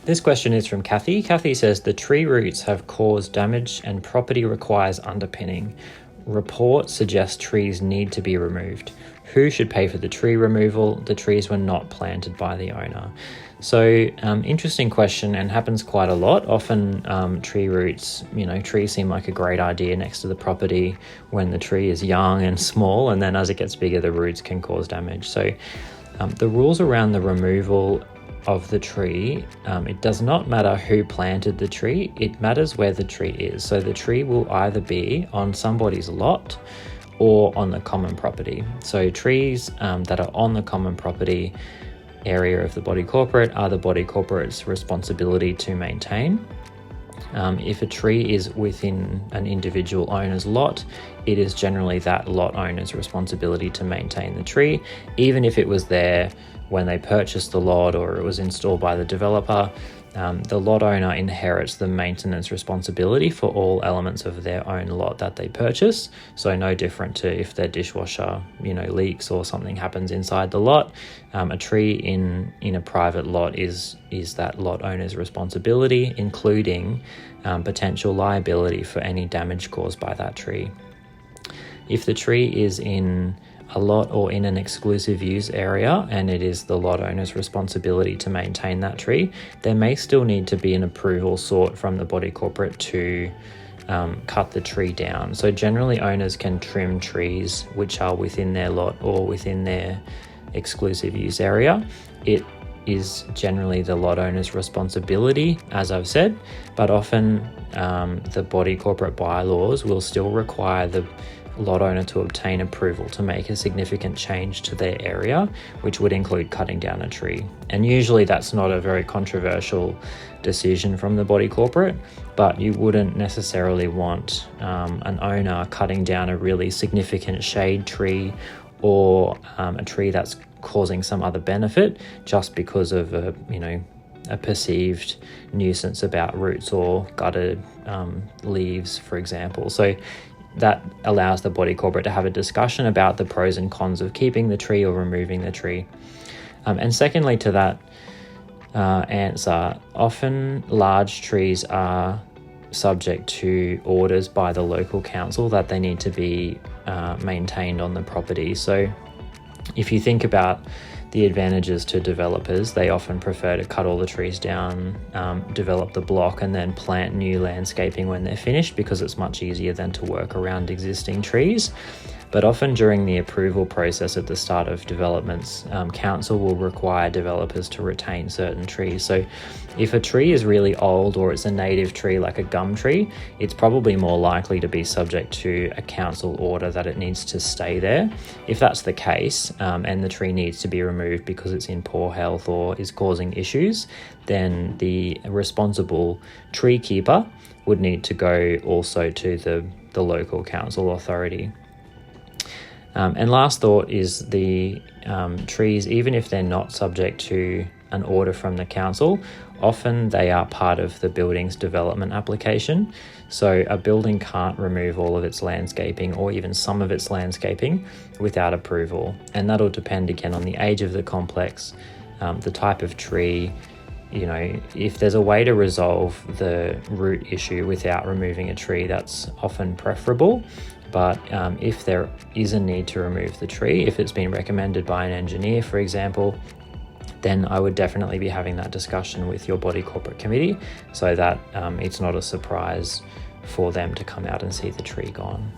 This question is from Kathy. Kathy says, the tree roots have caused damage and property requires underpinning. Report suggests trees need to be removed. Who should pay for the tree removal? The trees were not planted by the owner. So interesting question, and happens quite a lot. Often tree roots, trees seem like a great idea next to the property when the tree is young and small, and then as it gets bigger, the roots can cause damage. So the rules around the removal of the tree, it does not matter who planted the tree, it matters where the tree is. So the tree will either be on somebody's lot or on the common property. So trees that are on the common property area of the body corporate are the body corporate's responsibility to maintain. If a tree is within an individual owner's lot, it is generally that lot owner's responsibility to maintain the tree, even if it was there when they purchased the lot or it was installed by the developer. The lot owner inherits the maintenance responsibility for all elements of their own lot that they purchase. So no different to if their dishwasher, leaks or something happens inside the lot. A tree in a private lot is that lot owner's responsibility, including potential liability for any damage caused by that tree. If the tree is in a lot or in an exclusive use area and it is the lot owner's responsibility to maintain that tree, there may still need to be an approval sought from the body corporate to cut the tree down. So generally owners can trim trees which are within their lot or within their exclusive use area. It is generally the lot owner's responsibility, as I've said, but often the body corporate bylaws will still require the lot owner to obtain approval to make a significant change to their area, which would include cutting down a tree. And usually that's not a very controversial decision from the body corporate, but you wouldn't necessarily want an owner cutting down a really significant shade tree or a tree that's causing some other benefit just because of a perceived nuisance about roots or gutted leaves, for example. So that allows the body corporate to have a discussion about the pros and cons of keeping the tree or removing the tree. And secondly to that answer, often large trees are subject to orders by the local council that they need to be maintained on the property. So if you think about the advantages to developers, they often prefer to cut all the trees down, develop the block, and then plant new landscaping when they're finished because it's much easier than to work around existing trees. But often during the approval process at the start of developments, council will require developers to retain certain trees. So if a tree is really old or it's a native tree like a gum tree, it's probably more likely to be subject to a council order that it needs to stay there. If that's the case, and the tree needs to be removed because it's in poor health or is causing issues, then the responsible tree keeper would need to go also to the local council authority. And last thought is the trees, even if they're not subject to an order from the council, often they are part of the building's development application. So a building can't remove all of its landscaping or even some of its landscaping without approval. And that'll depend again on the age of the complex, the type of tree. If there's a way to resolve the root issue without removing a tree, that's often preferable. But if there is a need to remove the tree, if it's been recommended by an engineer, for example, then I would definitely be having that discussion with your body corporate committee so that it's not a surprise for them to come out and see the tree gone.